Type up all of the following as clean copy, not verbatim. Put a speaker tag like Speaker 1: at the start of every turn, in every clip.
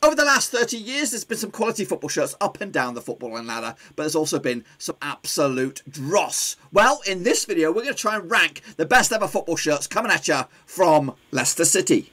Speaker 1: Over the last 30 years, there's been some quality football shirts up and down the footballing ladder, but there's also been some absolute dross. Well, in this video, we're going to try and rank the best ever football shirts coming at you from Leicester City.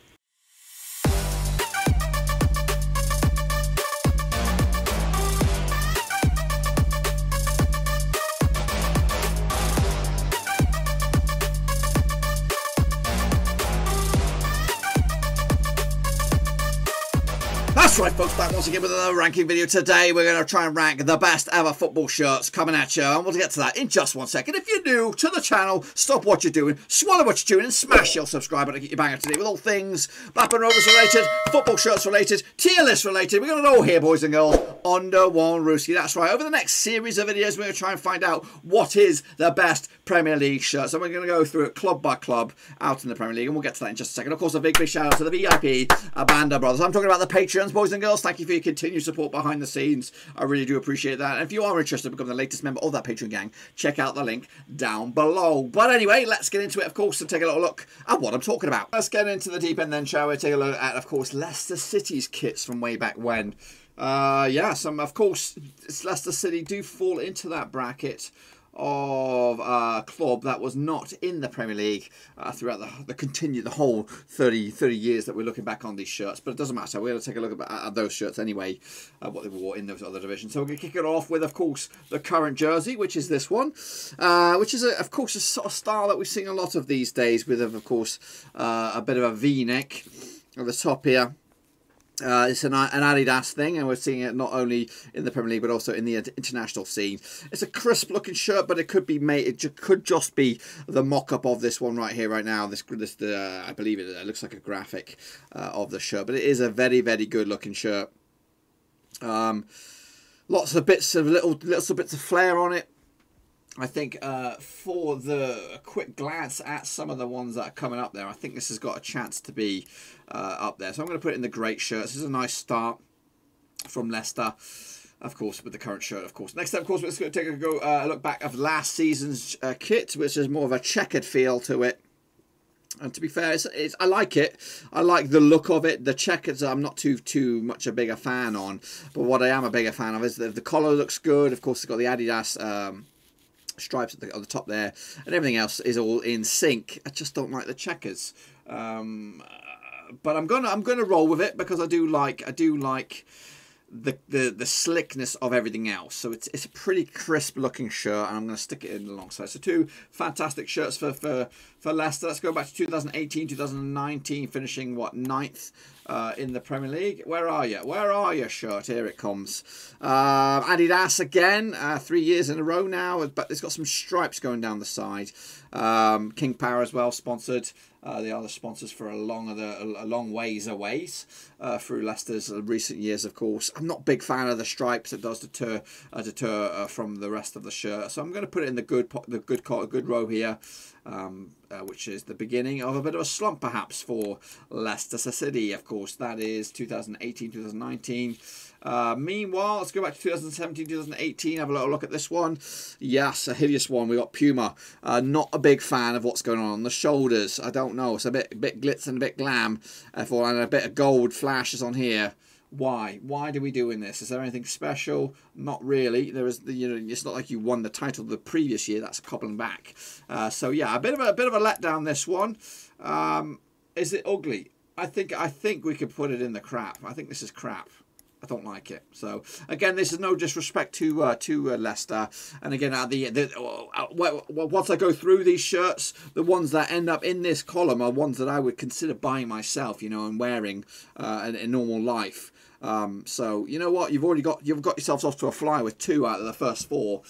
Speaker 1: That's right, folks, back once again with another ranking video. Today we're going to try and rank the best ever football shirts coming at you, and we'll get to that in just 1 second. If you're new to the channel, stop what you're doing, swallow what you're doing, and smash your subscribe button to get you bang up to date with all things Blackburn Rovers related, football shirts related, tier list related. We're going to know here, boys and girls, under one rooski. That's right, over the next series of videos we're going to try and find out what is the best Premier League shirts, and we're going to go through it club by club out in the Premier League, and we'll get to that in just a second. Of course, a big shout out to the VIP Banda Brothers. I'm talking about the patrons, boys and girls. Thank you for your continued support behind the scenes. I really do appreciate that. And if you are interested in becoming the latest member of that Patreon gang, check out the link down below. But anyway, let's get into it, of course, and take a little look at what I'm talking about. Let's get into the deep end then, shall we? Take a look at, of course, Leicester City's kits from way back when. Yeah, some, of course, Leicester City do fall into that bracket of a club that was not in the Premier League throughout the whole 30 years that we're looking back on these shirts. But it doesn't matter. We're going to take a look at those shirts anyway, what they wore in those other divisions. So we're going to kick it off with, of course, the current jersey, which is this one, which is, of course, a sort of style that we've seen a lot of these days with, of course, a bit of a V-neck at the top here. It's an Adidas thing, and we're seeing it not only in the Premier League but also in the international scene. It's a crisp looking shirt, but it could be made. It could just be the mock-up of this one right here, right now. I believe it looks like a graphic of the shirt, but it is a very, very good looking shirt. Lots of bits of little bits of flair on it. I think for the quick glance at some of the ones that are coming up there, I think this has got a chance to be up there. So I'm going to put it in the great shirts. This is a nice start from Leicester, of course, with the current shirt, of course. Next up, of course, we're going to take a look back of last season's kit, which is more of a checkered feel to it. And to be fair, I like it. I like the look of it. The checkers, I'm not too much a bigger fan on. But what I am a bigger fan of is the collar looks good. Of course, it's got the Adidas stripes at the top there, and everything else is all in sync. I just don't like the checkers, but I'm gonna roll with it because I do like the slickness of everything else. So it's a pretty crisp looking shirt, and I'm going to stick it in alongside. So two fantastic shirts for Leicester. Let's go back to 2018, 2019, finishing what, 9th in the Premier League. Where are you? Where are you, shirt? Here it comes. Adidas again, 3 years in a row now, but it's got some stripes going down the side. King Power as well, sponsored. They are the sponsors for a long ways away through Leicester's recent years, of course. I'm not a big fan of the stripes. It does deter from the rest of the shirt. So I'm going to put it in the good row here, which is the beginning of a bit of a slump, perhaps, for Leicester City. Of course, that is 2018, 2019. Meanwhile, let's go back to 2017, 2018. Have a little look at this one. Yes, a hideous one. We got Puma. Not a big fan of what's going on the shoulders. I don't know. It's a bit glitz and a bit glam, and a bit of gold flashes on here. Why? Why do we doing this? Is there anything special? Not really. There is, it's not like you won the title the previous year. That's cobbling back. So yeah, a bit of a letdown. This one. Is it ugly? I think we could put it in the crap. I think this is crap. I don't like it. So again, this is no disrespect to Leicester. And again, once I go through these shirts, the ones that end up in this column are ones that I would consider buying myself, and wearing in normal life. So you know what, you've got yourselves off to a fly with 2 out of the first 4.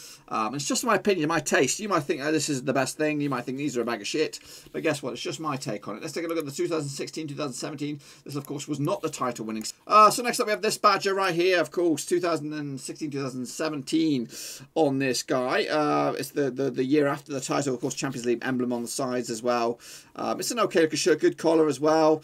Speaker 1: It's just my opinion, my taste. You might think this is the best thing, you might think these are a bag of shit, but guess what, it's just my take on it. Let's take a look at the 2016-2017. This, of course, was not the title winning. So next up we have this badger right here, of course, 2016-2017 on this guy. It's the year after the title, of course, Champions League emblem on the sides as well. It's an okay looking shirt, good collar as well.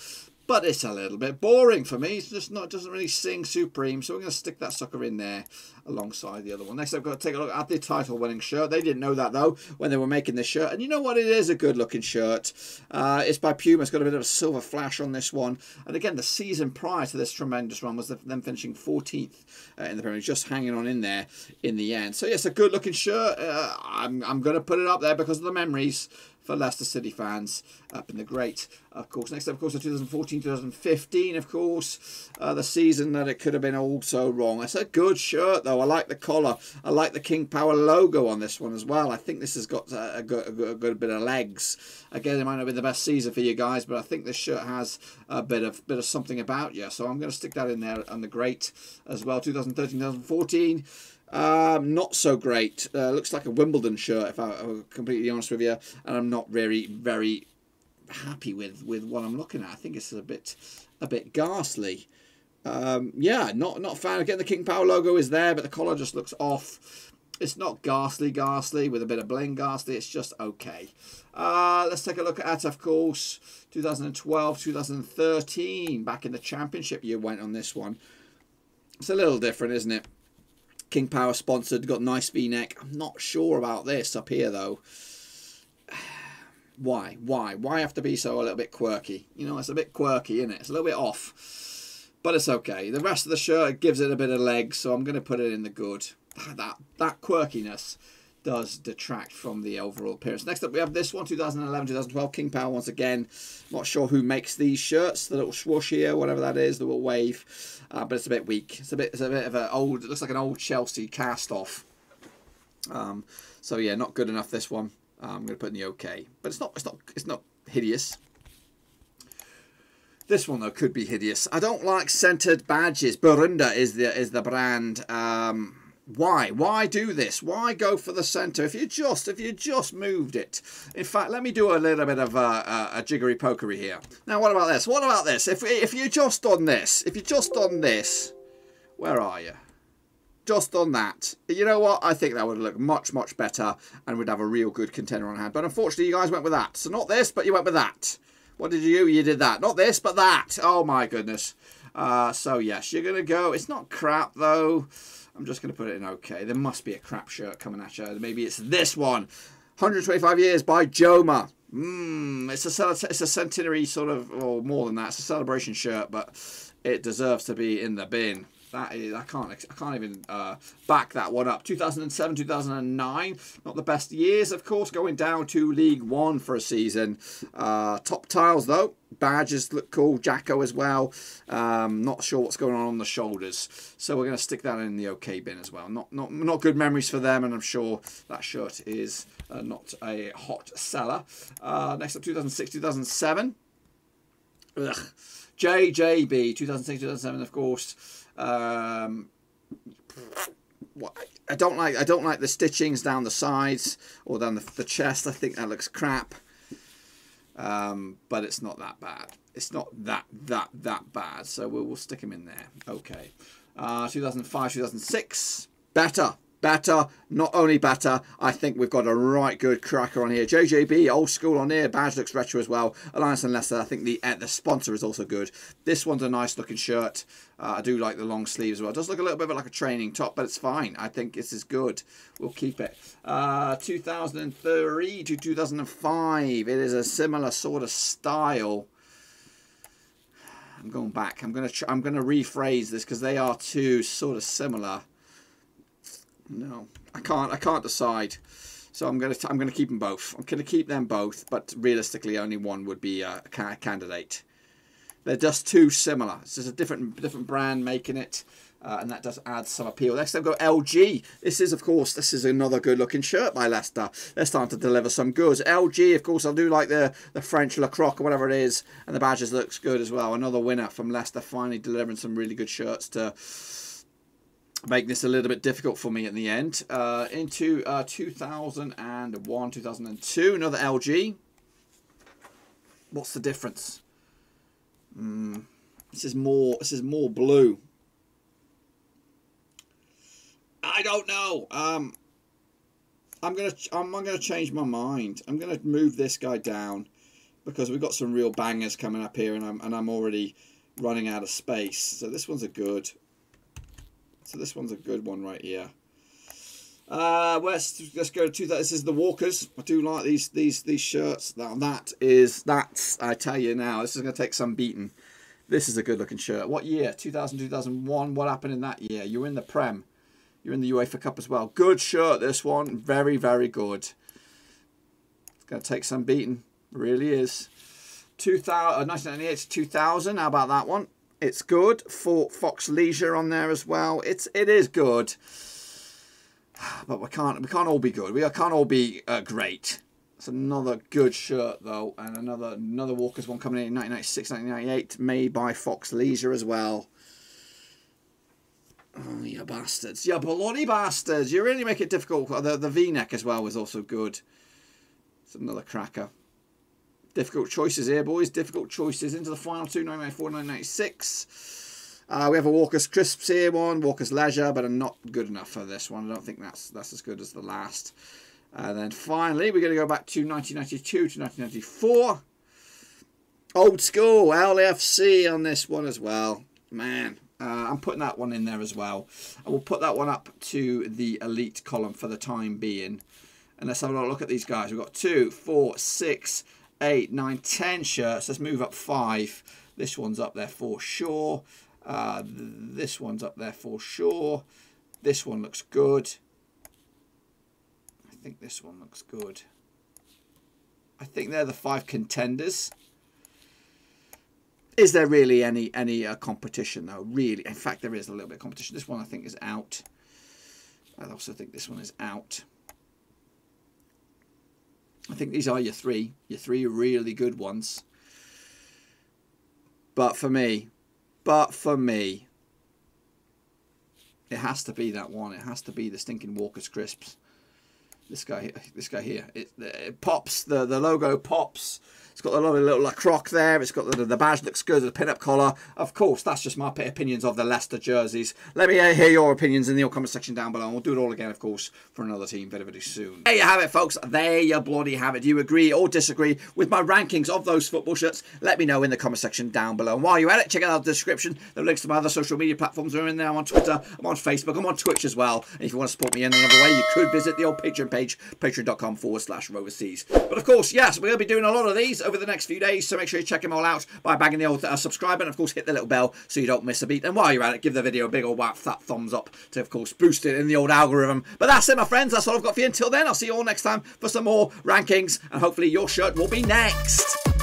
Speaker 1: but it's a little bit boring for me. It's just not, doesn't really sing supreme, so we're going to stick that sucker in there alongside the other one. Next, I've got to take a look at the title-winning shirt. They didn't know that, though, when they were making this shirt. And you know what? It is a good-looking shirt. It's by Puma. It's got a bit of a silver flash on this one. And again, the season prior to this tremendous run was them finishing 14th in the Premier League, just hanging on in there in the end. So, yes, a good-looking shirt. I'm going to put it up there because of the memories for Leicester City fans up in the great, of course. Next up, of course, the 2014-2015, of course, the season that it could have been all so wrong. It's a good shirt, though. I like the collar. I like the King Power logo on this one as well. I think this has got a good bit of legs. Again, it might not be the best season for you guys, but I think this shirt has a bit of something about you. So I'm going to stick that in there on the great as well. 2013-2014. Not so great. Looks like a Wimbledon shirt, if I'm completely honest with you, and I'm not very happy with what I'm looking at. I think it's a bit ghastly. Yeah, not a fan. Again, the King Power logo is there, but the collar just looks off. It's not ghastly with a bit of bling ghastly. It's just okay. Let's take a look at, of course, 2012, 2013. Back in the championship year went on this one. It's a little different, isn't it? King Power sponsored, got nice V-neck. I'm not sure about this up here, though. Why have to be so a little bit quirky? You know, it's a bit quirky, isn't it? It's a little bit off, but it's okay. The rest of the shirt gives it a bit of leg, so I'm going to put it in the good. That quirkiness does detract from the overall appearance. Next up, we have this one, 2011-2012, King Power once again. Not sure who makes these shirts. The little swoosh here, whatever that is, the little wave, but it's a bit weak. It's a bit of an old. It looks like an old Chelsea cast off. So yeah, not good enough. This one, I'm going to put in the okay, but it's not hideous. This one though could be hideous. I don't like centered badges. Burunda is the brand. Why do this? Why go for the center? If you just moved it. In fact, let me do a little bit of a jiggery pokery here. Now, what about this? What about this? If you just done this, where are you? Just on that. You know what? I think that would look much better and would have a real good contender on hand. But unfortunately, you guys went with that. So not this, but you went with that. What did you do? You did that. Not this, but that. Oh my goodness. So yes, you're gonna go. It's not crap though. I'm just going to put it in okay. There must be a crap shirt coming at you. Maybe it's this one. 125 years by Joma. It's a centenary sort of, or more than that. It's a celebration shirt, but it deserves to be in the bin. That is, I can't even back that one up. 2007, 2009, not the best years, of course, going down to League One for a season. Top tiles though, badges look cool. Jacko as well. Not sure what's going on the shoulders, so we're going to stick that in the okay bin as well. Not good memories for them, and I'm sure that shirt is not a hot seller. Next up, 2006, 2007. Ugh. JJB, 2006, 2007, of course. I don't like the stitchings down the sides or down the chest. I think that looks crap. But it's not that bad. It's not that bad. So we'll stick him in there. Okay. 2005, 2006. Better, not only better, I think we've got a right good cracker on here. JJB, old school on here. Badge looks retro as well. Alliance and Leicester, I think the sponsor is also good. This one's a nice looking shirt. I do like the long sleeves as well. It does look a little bit like a training top, but it's fine. I think this is good. We'll keep it. 2003 to 2005. It is a similar sort of style. I'm going back. I'm gonna rephrase this because they are two sort of similar. No, I can't decide. So I'm gonna keep them both. I'm gonna keep them both, but realistically, only one would be a candidate. They're just too similar. It's just a different brand making it, and that does add some appeal. Next, I've got LG. This is another good-looking shirt by Leicester. They're starting to deliver some goods. LG, of course, I do like the French Le Croc or whatever it is, and the badges looks good as well. Another winner from Leicester, finally delivering some really good shirts to make this a little bit difficult for me in the end. Into 2001, 2002, another LG. What's the difference? This is more blue. I don't know. I'm gonna change my mind. I'm gonna move this guy down because we've got some real bangers coming up here, and I'm already running out of space. So this one's a good. So this one's a good one right here. Let's go to that. This is the Walkers. I do like these shirts. Now that's I tell you now, this is going to take some beating. This is a good looking shirt. What year? 2000, 2001. What happened in that year? You were in the Prem. You're in the UEFA Cup as well. Good shirt, this one. Very, very good. It's going to take some beating. It really is. 1998 to 2000. How about that one? It's good. For Fox Leisure on there as well. It is good. But we can't all be good. We can't all be great. It's another good shirt though, and another Walkers one coming in 1996, 1998, made by Fox Leisure as well. Oh, you bastards! You bloody bastards! You really make it difficult. The V-neck as well was also good. It's another cracker. Difficult choices here, boys. Difficult choices into the final two, 1994, 1996. We have a Walker's Crisps here one, Walker's Leisure, but I'm not good enough for this one. I don't think that's as good as the last. And then finally, we're going to go back to 1992 to 1994. Old school LFC on this one as well. Man, I'm putting that one in there as well. I will put that one up to the elite column for the time being. And let's have a look at these guys. We've got 2, 4, 6, 8, 9, 10 shirts. Let's move up 5. This one's up there for sure. This one's up there for sure. This one looks good. I think this one looks good. I think they're the 5 contenders. Is there really any competition though? Really, in fact, there is a little bit of competition. This one I think is out. I also think this one is out. I think these are your three really good ones. But for me, it has to be that one. It has to be the stinking Walker's Crisps. This guy here. It pops. The logo pops. It's got a lovely little croc there. It's got the badge looks good. The pin-up collar. Of course, that's just my opinions of the Leicester jerseys. Let me hear your opinions in the comment section down below. And we'll do it all again, of course, for another team very, very soon. There you have it, folks. There you bloody have it. Do you agree or disagree with my rankings of those football shirts? Let me know in the comment section down below. And while you're at it, check out the description. The links to my other social media platforms are in there. I'm on Twitter. I'm on Facebook. I'm on Twitch as well. And if you want to support me in another way, you could visit the old Patreon page, patreon.com/Roverseas. But of course, yes, we're going to be doing a lot of these over the next few days, so make sure you check them all out by banging the old subscribe button. Of course, hit the little bell so you don't miss a beat. And while you're at it, give the video a big old fat thumbs up to, of course, boost it in the old algorithm. But that's it, my friends. That's all I've got for you until then. I'll see you all next time for some more rankings, and hopefully your shirt will be next.